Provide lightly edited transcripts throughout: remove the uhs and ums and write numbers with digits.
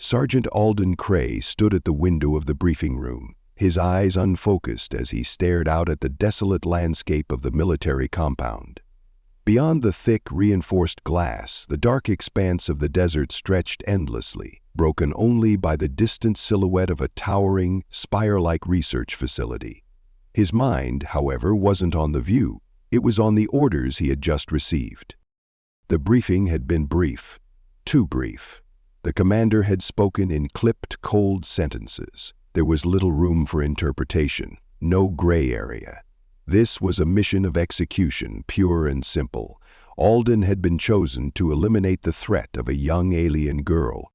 Sergeant Alden Cray stood at the window of the briefing room, his eyes unfocused as he stared out at the desolate landscape of the military compound. Beyond the thick, reinforced glass, the dark expanse of the desert stretched endlessly, broken only by the distant silhouette of a towering, spire-like research facility. His mind, however, wasn't on the view. It was on the orders he had just received. The briefing had been brief, too brief. The commander had spoken in clipped, cold sentences. There was little room for interpretation, no gray area. This was a mission of execution, pure and simple. Alden had been chosen to eliminate the threat of a young alien girl.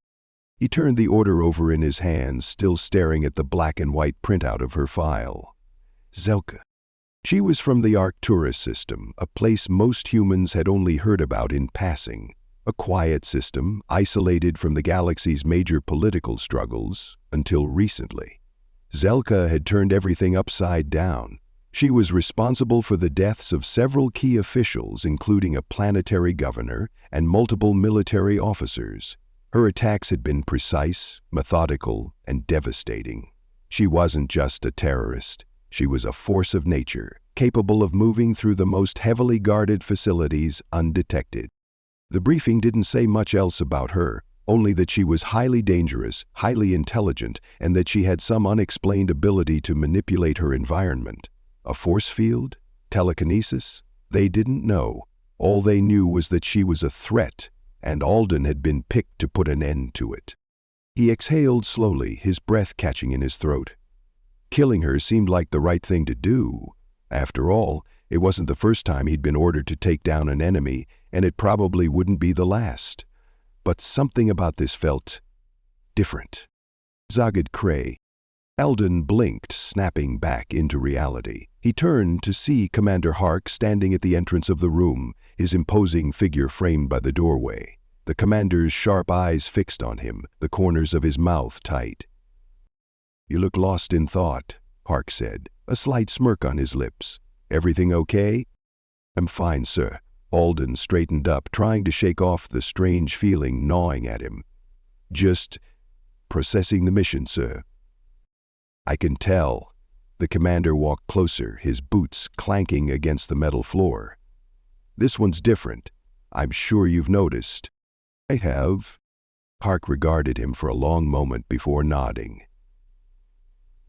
He turned the order over in his hands, still staring at the black and white printout of her file. Zelka. She was from the Arcturus system, a place most humans had only heard about in passing. A quiet system, isolated from the galaxy's major political struggles, until recently. Zelka had turned everything upside down. She was responsible for the deaths of several key officials, including a planetary governor and multiple military officers. Her attacks had been precise, methodical, and devastating. She wasn't just a terrorist. She was a force of nature, capable of moving through the most heavily guarded facilities undetected. The briefing didn't say much else about her, only that she was highly dangerous, highly intelligent, and that she had some unexplained ability to manipulate her environment. A force field? Telekinesis? They didn't know. All they knew was that she was a threat, and Alden had been picked to put an end to it. He exhaled slowly, his breath catching in his throat. Killing her seemed like the right thing to do. After all, it wasn't the first time he'd been ordered to take down an enemy, and it probably wouldn't be the last. But something about this felt different. Zagid Cray. Alden blinked, snapping back into reality. He turned to see Commander Hark standing at the entrance of the room, his imposing figure framed by the doorway. The commander's sharp eyes fixed on him, the corners of his mouth tight. "You look lost in thought," Hark said, a slight smirk on his lips. "Everything okay?" "I'm fine, sir." Alden straightened up, trying to shake off the strange feeling gnawing at him. "Just processing the mission, sir." "I can tell." The commander walked closer, his boots clanking against the metal floor. "This one's different. I'm sure you've noticed." "I have." Hark regarded him for a long moment before nodding.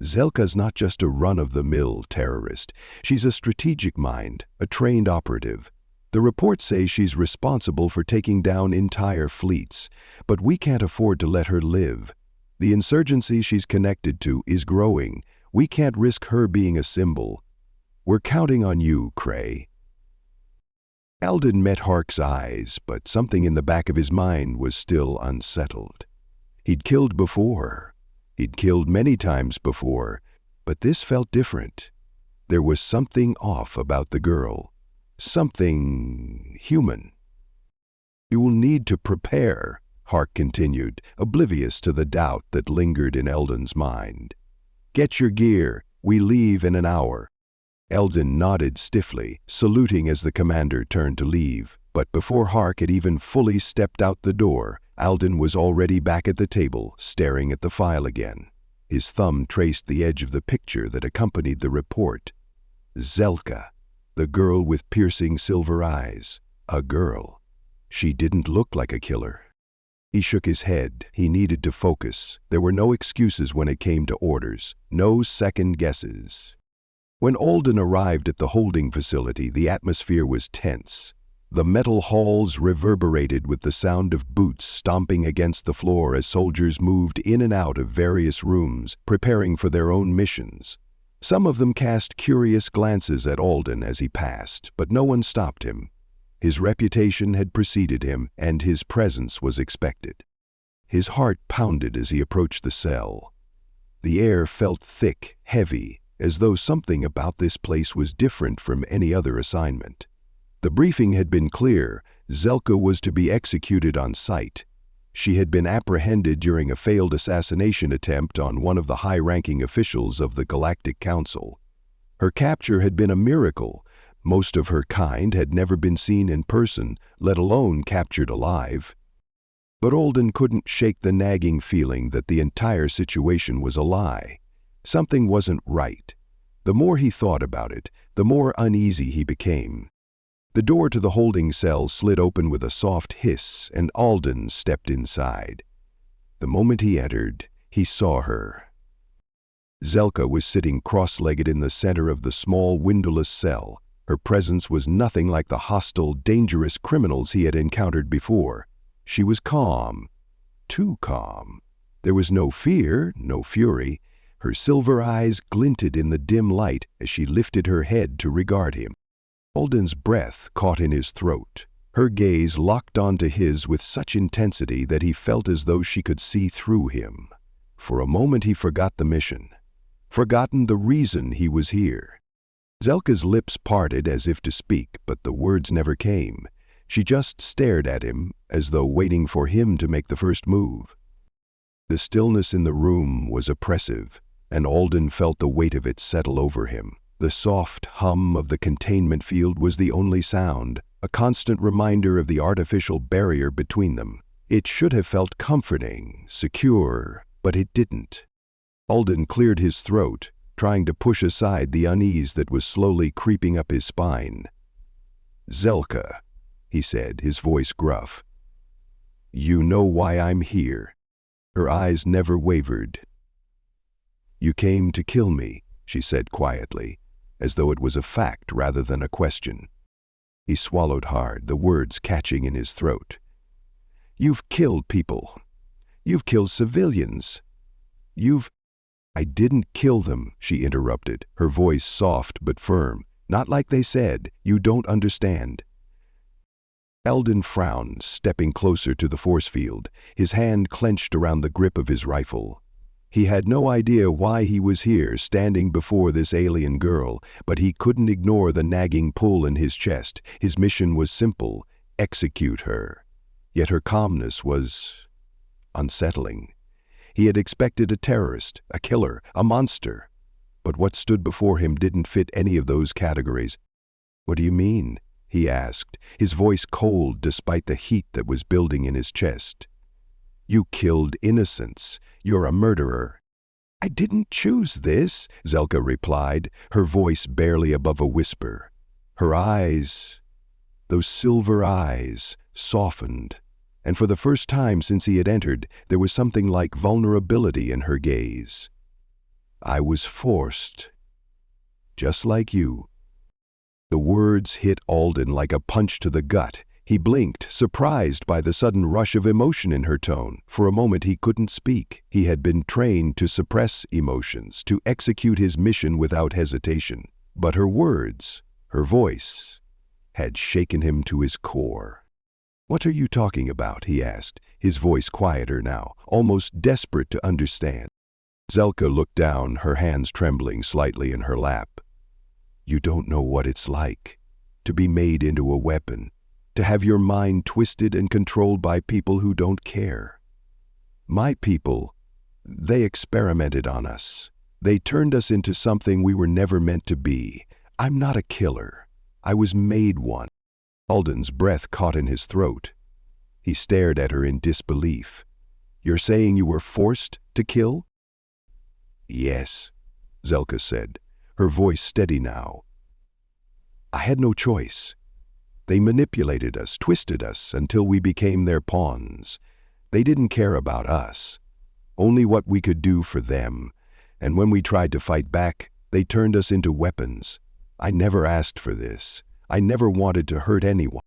"Zelka's not just a run-of-the-mill terrorist. She's a strategic mind, a trained operative. The reports say she's responsible for taking down entire fleets, but we can't afford to let her live. The insurgency she's connected to is growing. We can't risk her being a symbol. We're counting on you, Cray." Alden met Hark's eyes, but something in the back of his mind was still unsettled. He'd killed before. He'd killed many times before, but this felt different. There was something off about the girl. Something human. "You will need to prepare," Hark continued, oblivious to the doubt that lingered in Alden's mind. "Get your gear. We leave in an hour." Alden nodded stiffly, saluting as the commander turned to leave. But before Hark had even fully stepped out the door, Alden was already back at the table, staring at the file again. His thumb traced the edge of the picture that accompanied the report. Zelka, the girl with piercing silver eyes. A girl. She didn't look like a killer. He shook his head. He needed to focus. There were no excuses when it came to orders, no second guesses. When Alden arrived at the holding facility, the atmosphere was tense. The metal halls reverberated with the sound of boots stomping against the floor as soldiers moved in and out of various rooms, preparing for their own missions. Some of them cast curious glances at Alden as he passed, but no one stopped him. His reputation had preceded him, and his presence was expected. His heart pounded as he approached the cell. The air felt thick, heavy, as though something about this place was different from any other assignment. The briefing had been clear. Zelka was to be executed on sight. She had been apprehended during a failed assassination attempt on one of the high-ranking officials of the Galactic Council. Her capture had been a miracle. Most of her kind had never been seen in person, let alone captured alive. But Alden couldn't shake the nagging feeling that the entire situation was a lie. Something wasn't right. The more he thought about it, the more uneasy he became. The door to the holding cell slid open with a soft hiss, and Alden stepped inside. The moment he entered, he saw her. Zelka was sitting cross-legged in the center of the small, windowless cell. Her presence was nothing like the hostile, dangerous criminals he had encountered before. She was calm. Too calm. There was no fear, no fury. Her silver eyes glinted in the dim light as she lifted her head to regard him. Alden's breath caught in his throat. Her gaze locked onto his with such intensity that he felt as though she could see through him. For a moment he forgot the mission, forgotten the reason he was here. Zelka's lips parted as if to speak, but the words never came. She just stared at him, as though waiting for him to make the first move. The stillness in the room was oppressive, and Alden felt the weight of it settle over him. The soft hum of the containment field was the only sound, a constant reminder of the artificial barrier between them. It should have felt comforting, secure, but it didn't. Alden cleared his throat, trying to push aside the unease that was slowly creeping up his spine. "Zelka," he said, his voice gruff. "You know why I'm here." Her eyes never wavered. "You came to kill me," she said quietly, as though it was a fact rather than a question. He swallowed hard, the words catching in his throat. "You've killed people. You've killed civilians. I didn't kill them," she interrupted, her voice soft but firm. "Not like they said. You don't understand." Alden frowned, stepping closer to the force field, his hand clenched around the grip of his rifle. He had no idea why he was here, standing before this alien girl, but he couldn't ignore the nagging pull in his chest. His mission was simple: execute her. Yet her calmness was unsettling. He had expected a terrorist, a killer, a monster. But what stood before him didn't fit any of those categories. "What do you mean?" he asked, his voice cold despite the heat that was building in his chest. "You killed innocents. You're a murderer." "I didn't choose this," Zelka replied, her voice barely above a whisper. Her eyes, those silver eyes, softened, and for the first time since he had entered, there was something like vulnerability in her gaze. "I was forced. Just like you." The words hit Alden like a punch to the gut. He blinked, surprised by the sudden rush of emotion in her tone. For a moment he couldn't speak. He had been trained to suppress emotions, to execute his mission without hesitation. But her words, her voice, had shaken him to his core. "What are you talking about?" he asked, his voice quieter now, almost desperate to understand. Zelka looked down, her hands trembling slightly in her lap. "You don't know what it's like to be made into a weapon, to have your mind twisted and controlled by people who don't care. My people, they experimented on us. They turned us into something we were never meant to be. I'm not a killer. I was made one." Alden's breath caught in his throat. He stared at her in disbelief. "You're saying you were forced to kill?" "Yes," Zelka said, her voice steady now. "I had no choice. They manipulated us, twisted us, until we became their pawns. They didn't care about us, only what we could do for them. And when we tried to fight back, they turned us into weapons. I never asked for this. I never wanted to hurt anyone."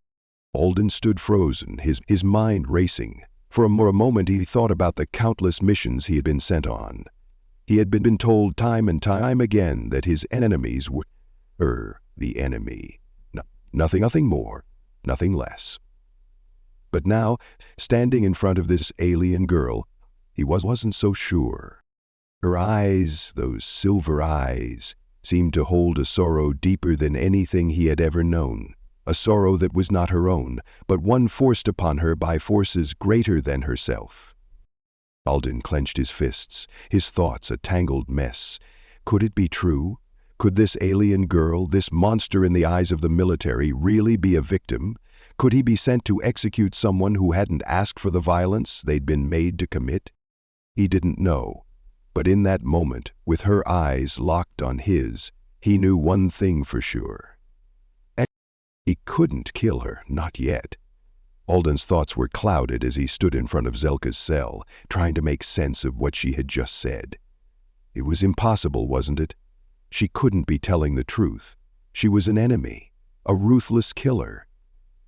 Alden stood frozen, his mind racing. For a moment he thought about the countless missions he had been sent on. He had been told time and time again that his enemies were the enemy. Nothing more, nothing less. But now, standing in front of this alien girl, he wasn't so sure. Her eyes, those silver eyes, seemed to hold a sorrow deeper than anything he had ever known. A sorrow that was not her own, but one forced upon her by forces greater than herself. Alden clenched his fists, his thoughts a tangled mess. Could it be true? Could this alien girl, this monster in the eyes of the military, really be a victim? Could he be sent to execute someone who hadn't asked for the violence they'd been made to commit? He didn't know, but in that moment, with her eyes locked on his, he knew one thing for sure. He couldn't kill her, not yet. Alden's thoughts were clouded as he stood in front of Zelka's cell, trying to make sense of what she had just said. It was impossible, wasn't it? She couldn't be telling the truth. She was an enemy, a ruthless killer.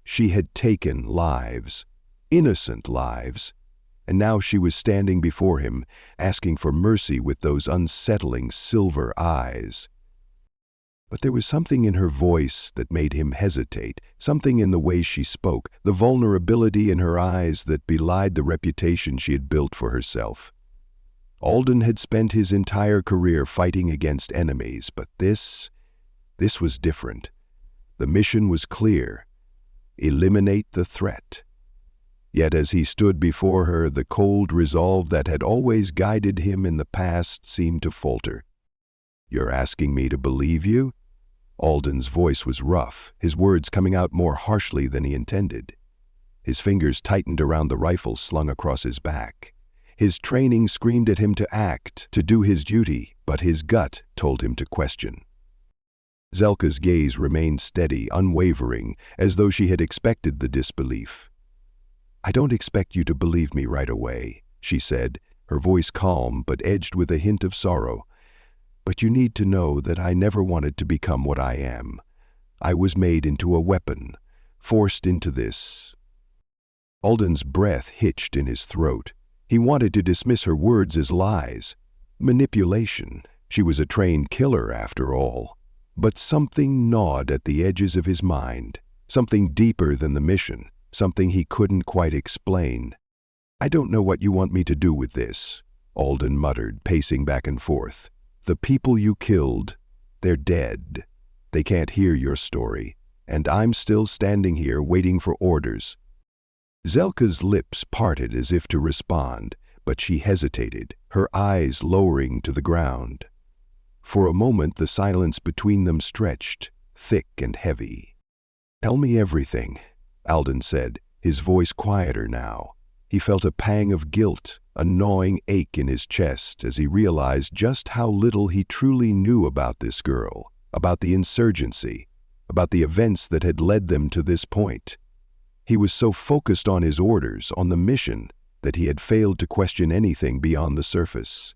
She had taken lives, innocent lives, and now she was standing before him, asking for mercy with those unsettling silver eyes. But there was something in her voice that made him hesitate, something in the way she spoke, the vulnerability in her eyes that belied the reputation she had built for herself. Alden had spent his entire career fighting against enemies, but this was different. The mission was clear: eliminate the threat. Yet as he stood before her, the cold resolve that had always guided him in the past seemed to falter. "You're asking me to believe you?" Alden's voice was rough, his words coming out more harshly than he intended. His fingers tightened around the rifle slung across his back. His training screamed at him to act, to do his duty, but his gut told him to question. Zelka's gaze remained steady, unwavering, as though she had expected the disbelief. "I don't expect you to believe me right away," she said, her voice calm but edged with a hint of sorrow. "But you need to know that I never wanted to become what I am. I was made into a weapon, forced into this." Alden's breath hitched in his throat. He wanted to dismiss her words as lies, manipulation. She was a trained killer, after all. But something gnawed at the edges of his mind, something deeper than the mission, something he couldn't quite explain. "I don't know what you want me to do with this," Alden muttered, pacing back and forth. "The people you killed, they're dead. They can't hear your story, and I'm still standing here waiting for orders." Zelka's lips parted as if to respond, but she hesitated, her eyes lowering to the ground. For a moment the silence between them stretched, thick and heavy. "Tell me everything," Alden said, his voice quieter now. He felt a pang of guilt, a gnawing ache in his chest as he realized just how little he truly knew about this girl, about the insurgency, about the events that had led them to this point. He was so focused on his orders, on the mission, that he had failed to question anything beyond the surface.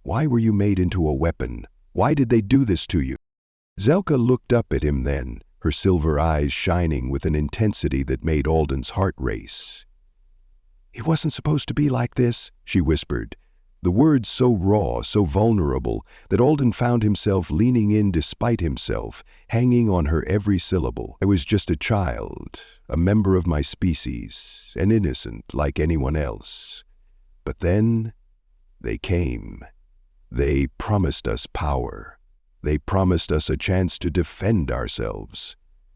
"Why were you made into a weapon? Why did they do this to you?" Zelka looked up at him then, her silver eyes shining with an intensity that made Alden's heart race. "It wasn't supposed to be like this," she whispered, the words so raw, so vulnerable, that Alden found himself leaning in despite himself, hanging on her every syllable. "I was just a child, a member of my species, an innocent like anyone else. But then they came. They promised us power. They promised us a chance to defend ourselves.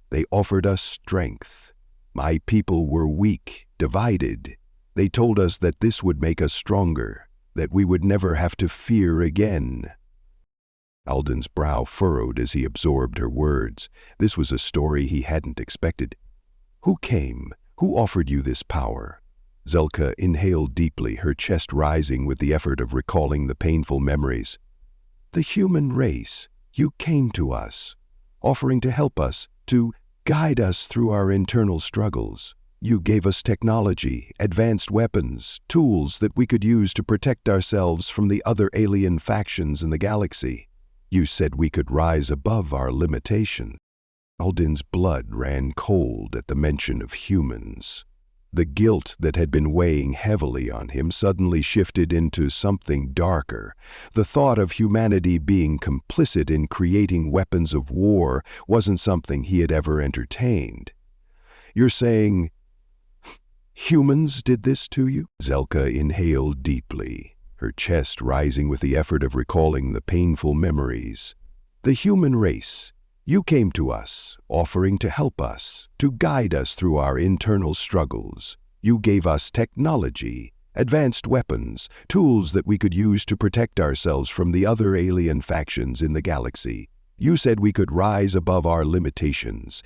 They offered us strength. My people were weak, divided. They told us that this would make us stronger, that we would never have to fear again." Alden's brow furrowed as he absorbed her words. This was a story he hadn't expected. "Who came? Who offered you this power?" Zelka inhaled deeply, her chest rising with the effort of recalling the painful memories. "The human race. You came to us, offering to help us, to guide us through our internal struggles. You gave us technology, advanced weapons, tools that we could use to protect ourselves from the other alien factions in the galaxy. You said we could rise above our limitation." Alden's blood ran cold at the mention of humans. The guilt that had been weighing heavily on him suddenly shifted into something darker. The thought of humanity being complicit in creating weapons of war wasn't something he had ever entertained. "You're saying humans did this to you?" Zelka inhaled deeply, her chest rising with the effort of recalling the painful memories. "The human race. You came to us, offering to help us, to guide us through our internal struggles. You gave us technology, advanced weapons, tools that we could use to protect ourselves from the other alien factions in the galaxy. You said we could rise above our limitations."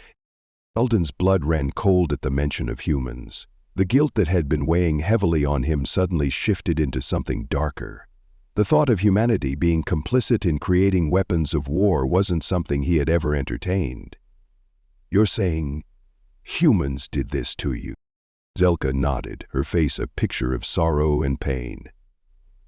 Alden's blood ran cold at the mention of humans. The guilt that had been weighing heavily on him suddenly shifted into something darker. The thought of humanity being complicit in creating weapons of war wasn't something he had ever entertained. "You're saying humans did this to you?" Zelka nodded, her face a picture of sorrow and pain.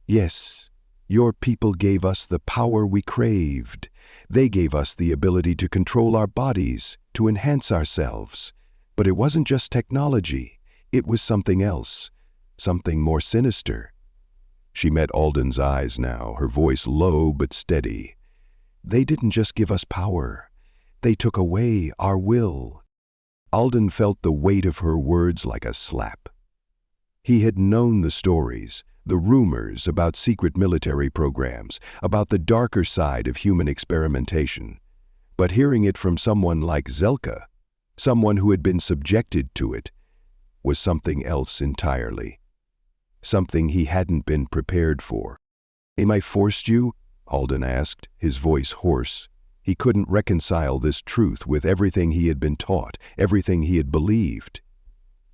"Yes, your people gave us the power we craved. They gave us the ability to control our bodies, to enhance ourselves. But it wasn't just technology. It was something else, something more sinister." She met Alden's eyes now, her voice low but steady. "They didn't just give us power. They took away our will." Alden felt the weight of her words like a slap. He had known the stories, the rumors about secret military programs, about the darker side of human experimentation. But hearing it from someone like Zelka, someone who had been subjected to it, was something else entirely. Something he hadn't been prepared for. "Am I forced you?" Alden asked, his voice hoarse. He couldn't reconcile this truth with everything he had been taught, everything he had believed.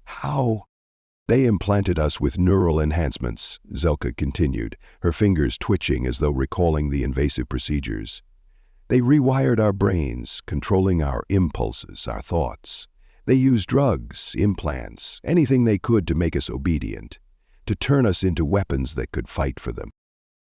"How?" "They implanted us with neural enhancements," Zelka continued, her fingers twitching as though recalling the invasive procedures. "They rewired our brains, controlling our impulses, our thoughts. They used drugs, implants, anything they could to make us obedient, to turn us into weapons that could fight for them."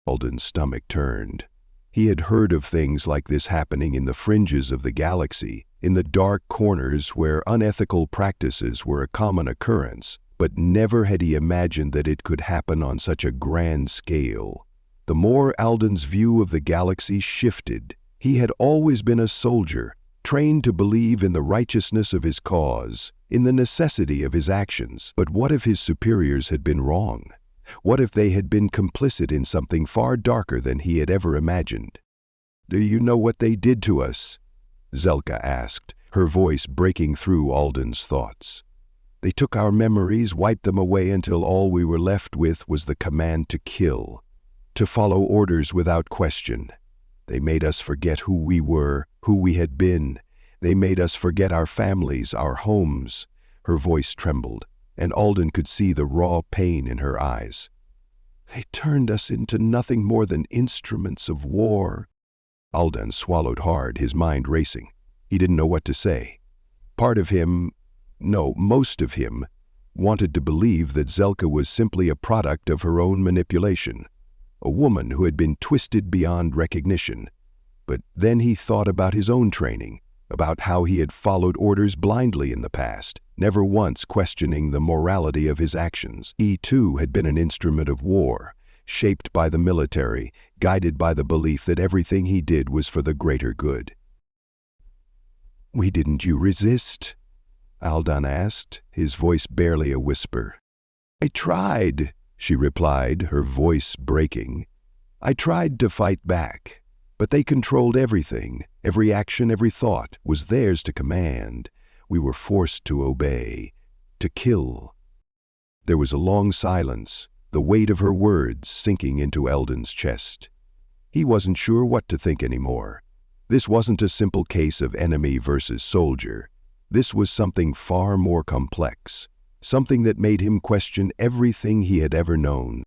Alden's stomach turned. He had heard of things like this happening in the fringes of the galaxy, in the dark corners where unethical practices were a common occurrence, but never had he imagined that it could happen on such a grand scale. The more Alden's view of the galaxy shifted, he had always been a soldier, trained to believe in the righteousness of his cause, in the necessity of his actions. But what if his superiors had been wrong? What if they had been complicit in something far darker than he had ever imagined? "Do you know what they did to us?" Zelka asked, her voice breaking through Alden's thoughts. "They took our memories, wiped them away until all we were left with was the command to kill, to follow orders without question. They made us forget who we were, who we had been. They made us forget our families, our homes." Her voice trembled, and Alden could see the raw pain in her eyes. "They turned us into nothing more than instruments of war." Alden swallowed hard, his mind racing. He didn't know what to say. Part of him, no, most of him, wanted to believe that Zelka was simply a product of her own manipulation, a woman who had been twisted beyond recognition. But then he thought about his own training, about how he had followed orders blindly in the past, never once questioning the morality of his actions. He too had been an instrument of war, shaped by the military, guided by the belief that everything he did was for the greater good. Didn't you resist?" Alden asked, his voice barely a whisper. "I tried," she replied, her voice breaking. "I tried to fight back, but they controlled everything. Every action, every thought was theirs to command. We were forced to obey, to kill." There was a long silence, the weight of her words sinking into Alden's chest. He wasn't sure what to think anymore. This wasn't a simple case of enemy versus soldier. This was something far more complex, something that made him question everything he had ever known.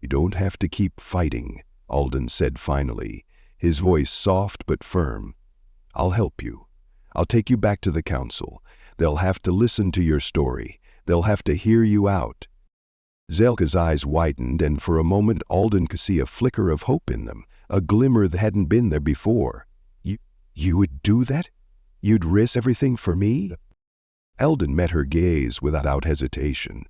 "You don't have to keep fighting," Alden said finally, his voice soft but firm. "I'll help you. I'll take you back to the council. They'll have to listen to your story. They'll have to hear you out." Zelka's eyes widened, and for a moment Alden could see a flicker of hope in them, a glimmer that hadn't been there before. You would do that? You'd risk everything for me?" Alden met her gaze without hesitation.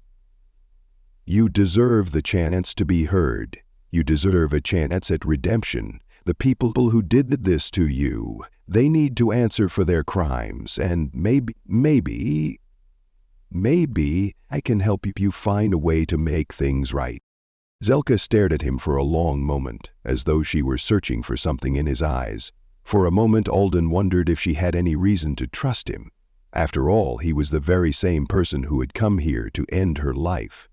"You deserve the chance to be heard. You deserve a chance at redemption. The people who did this to you, they need to answer for their crimes, and maybe I can help you find a way to make things right." Zelka stared at him for a long moment, as though she were searching for something in his eyes. For a moment Alden wondered if she had any reason to trust him. After all, he was the very same person who had come here to end her life.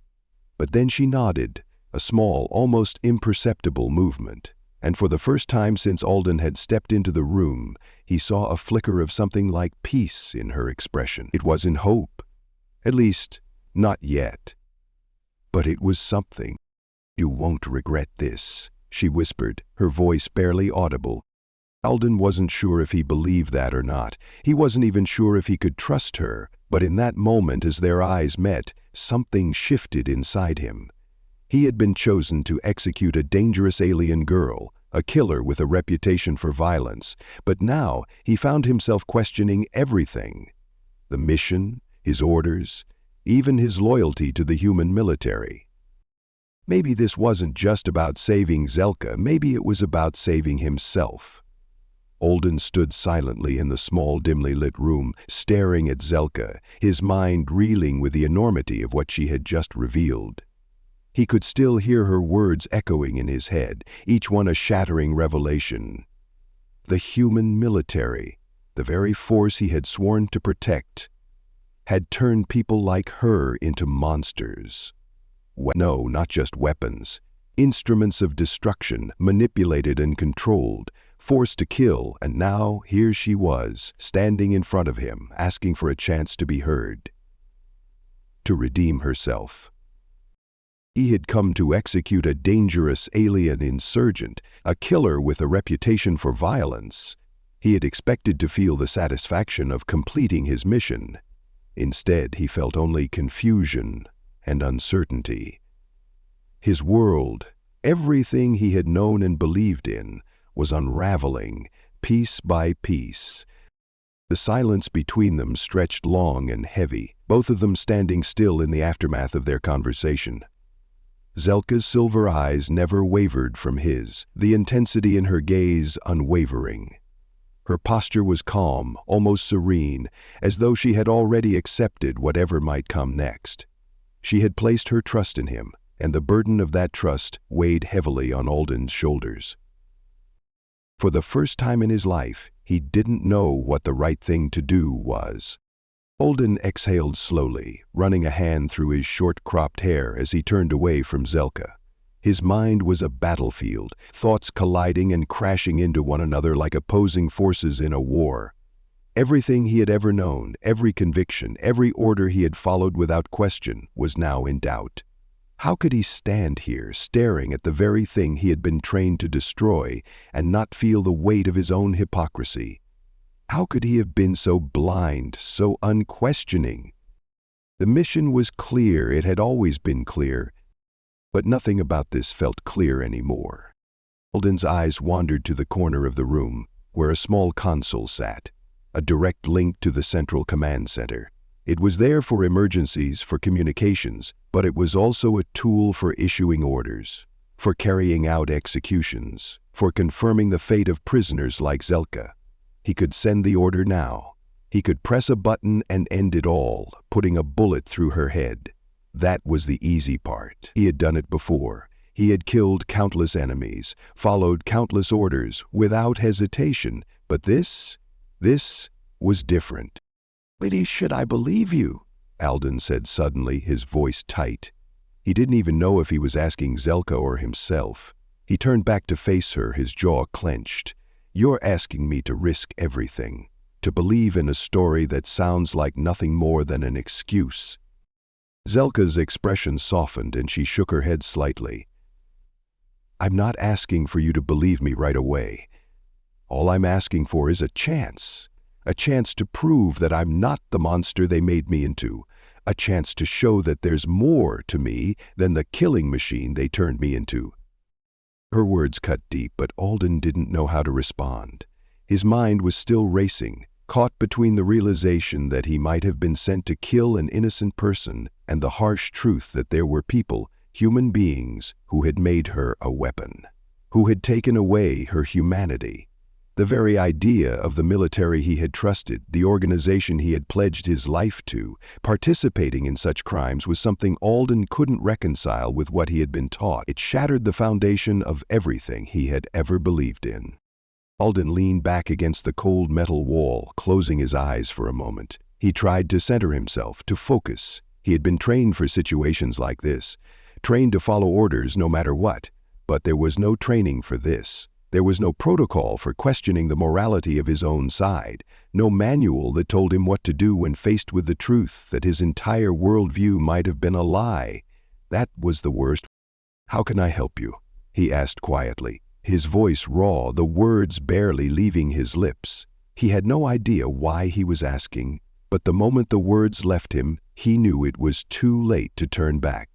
But then she nodded, a small, almost imperceptible movement, and for the first time since Alden had stepped into the room, he saw a flicker of something like peace in her expression. It wasn't hope. At least, not yet. But it was something. "You won't regret this," she whispered, her voice barely audible. Alden wasn't sure if he believed that or not. He wasn't even sure if he could trust her, but in that moment as their eyes met, something shifted inside him. He had been chosen to execute a dangerous alien girl, a killer with a reputation for violence, but now he found himself questioning everything. The mission, his orders, even his loyalty to the human military. Maybe this wasn't just about saving Zelka, maybe it was about saving himself. Alden stood silently in the small, dimly lit room, staring at Zelka, his mind reeling with the enormity of what she had just revealed. He could still hear her words echoing in his head, each one a shattering revelation. The human military, the very force he had sworn to protect, had turned people like her into monsters. No, not just weapons. Instruments of destruction, manipulated and controlled, forced to kill, and now here she was, standing in front of him, asking for a chance to be heard. To redeem herself. He had come to execute a dangerous alien insurgent, a killer with a reputation for violence. He had expected to feel the satisfaction of completing his mission. Instead, he felt only confusion and uncertainty. His world, everything he had known and believed in, was unraveling, piece by piece. The silence between them stretched long and heavy, both of them standing still in the aftermath of their conversation. Zelka's silver eyes never wavered from his, the intensity in her gaze unwavering. Her posture was calm, almost serene, as though she had already accepted whatever might come next. She had placed her trust in him, and the burden of that trust weighed heavily on Alden's shoulders. For the first time in his life, he didn't know what the right thing to do was. Alden exhaled slowly, running a hand through his short-cropped hair as he turned away from Zelka. His mind was a battlefield, thoughts colliding and crashing into one another like opposing forces in a war. Everything he had ever known, every conviction, every order he had followed without question, was now in doubt. How could he stand here, staring at the very thing he had been trained to destroy, and not feel the weight of his own hypocrisy? How could he have been so blind, so unquestioning? The mission was clear, it had always been clear, but nothing about this felt clear anymore. Alden's eyes wandered to the corner of the room, where a small console sat, a direct link to the central command center. It was there for emergencies, for communications, but it was also a tool for issuing orders, for carrying out executions, for confirming the fate of prisoners like Zelka. He could send the order now. He could press a button and end it all, putting a bullet through her head. That was the easy part. He had done it before. He had killed countless enemies, followed countless orders without hesitation, but this was different. "Lady, should I believe you?" Alden said suddenly, his voice tight. He didn't even know if he was asking Zelka or himself. He turned back to face her, his jaw clenched. "You're asking me to risk everything, to believe in a story that sounds like nothing more than an excuse." Zelka's expression softened and she shook her head slightly. "I'm not asking for you to believe me right away. All I'm asking for is a chance to prove that I'm not the monster they made me into, a chance to show that there's more to me than the killing machine they turned me into." Her words cut deep, but Alden didn't know how to respond. His mind was still racing, caught between the realization that he might have been sent to kill an innocent person and the harsh truth that there were people, human beings, who had made her a weapon, who had taken away her humanity. The very idea of the military he had trusted, the organization he had pledged his life to, participating in such crimes was something Alden couldn't reconcile with what he had been taught. It shattered the foundation of everything he had ever believed in. Alden leaned back against the cold metal wall, closing his eyes for a moment. He tried to center himself, to focus. He had been trained for situations like this, trained to follow orders no matter what, but there was no training for this. There was no protocol for questioning the morality of his own side, no manual that told him what to do when faced with the truth that his entire worldview might have been a lie. That was the worst. "How can I help you?" he asked quietly, his voice raw, the words barely leaving his lips. He had no idea why he was asking, but the moment the words left him, he knew it was too late to turn back.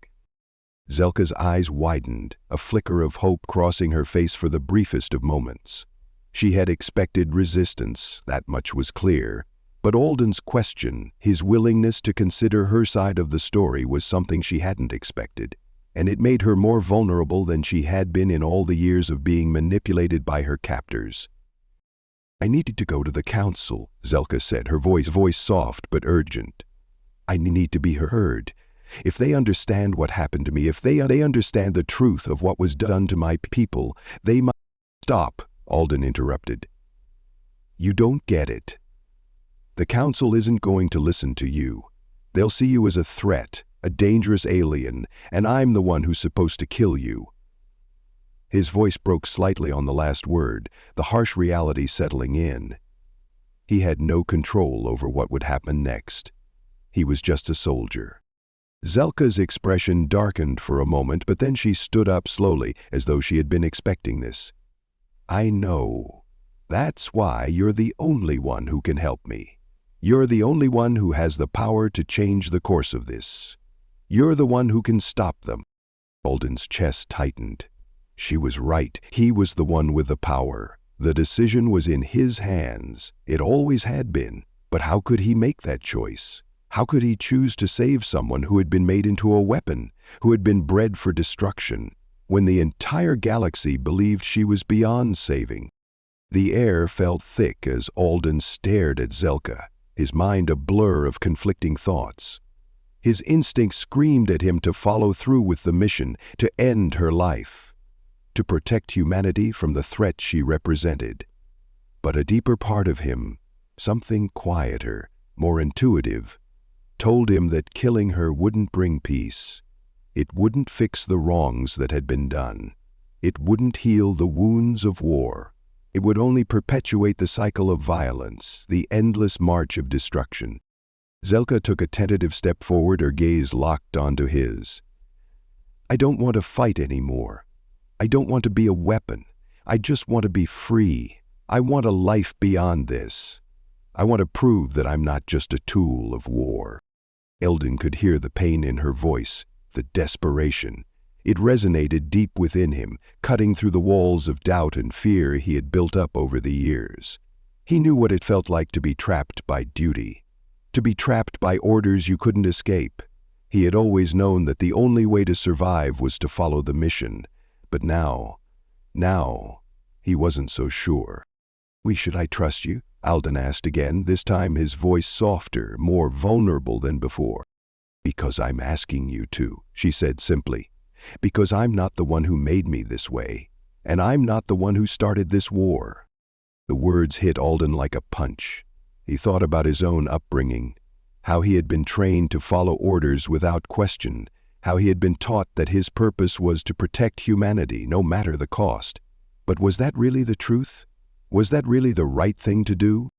Zelka's eyes widened, a flicker of hope crossing her face for the briefest of moments. She had expected resistance, that much was clear, but Alden's question, his willingness to consider her side of the story, was something she hadn't expected, and it made her more vulnerable than she had been in all the years of being manipulated by her captors. "I needed to go to the council," Zelka said, her voice soft but urgent. "I need to be heard. If they understand what happened to me, if they understand the truth of what was done to my people, they might—" "Stop," Alden interrupted. "You don't get it. The council isn't going to listen to you. They'll see you as a threat, a dangerous alien, and I'm the one who's supposed to kill you." His voice broke slightly on the last word, the harsh reality settling in. He had no control over what would happen next. He was just a soldier. Zelka's expression darkened for a moment, but then she stood up slowly, as though she had been expecting this. "I know. That's why you're the only one who can help me. You're the only one who has the power to change the course of this. You're the one who can stop them." Alden's chest tightened. She was right. He was the one with the power. The decision was in his hands. It always had been. But how could he make that choice? How could he choose to save someone who had been made into a weapon, who had been bred for destruction, when the entire galaxy believed she was beyond saving? The air felt thick as Alden stared at Zelka, his mind a blur of conflicting thoughts. His instincts screamed at him to follow through with the mission, to end her life, to protect humanity from the threat she represented. But a deeper part of him, something quieter, more intuitive, told him that killing her wouldn't bring peace. It wouldn't fix the wrongs that had been done. It wouldn't heal the wounds of war. It would only perpetuate the cycle of violence, the endless march of destruction. Zelka took a tentative step forward, her gaze locked onto his. "I don't want to fight anymore. I don't want to be a weapon. I just want to be free. I want a life beyond this. I want to prove that I'm not just a tool of war." Alden could hear the pain in her voice, the desperation. It resonated deep within him, cutting through the walls of doubt and fear he had built up over the years. He knew what it felt like to be trapped by duty, to be trapped by orders you couldn't escape. He had always known that the only way to survive was to follow the mission. But now, he wasn't so sure. "Should I trust you?" Alden asked again, this time his voice softer, more vulnerable than before. "Because I'm asking you to," she said simply. "Because I'm not the one who made me this way, and I'm not the one who started this war." The words hit Alden like a punch. He thought about his own upbringing, how he had been trained to follow orders without question, how he had been taught that his purpose was to protect humanity, no matter the cost. But was that really the truth? Was that really the right thing to do?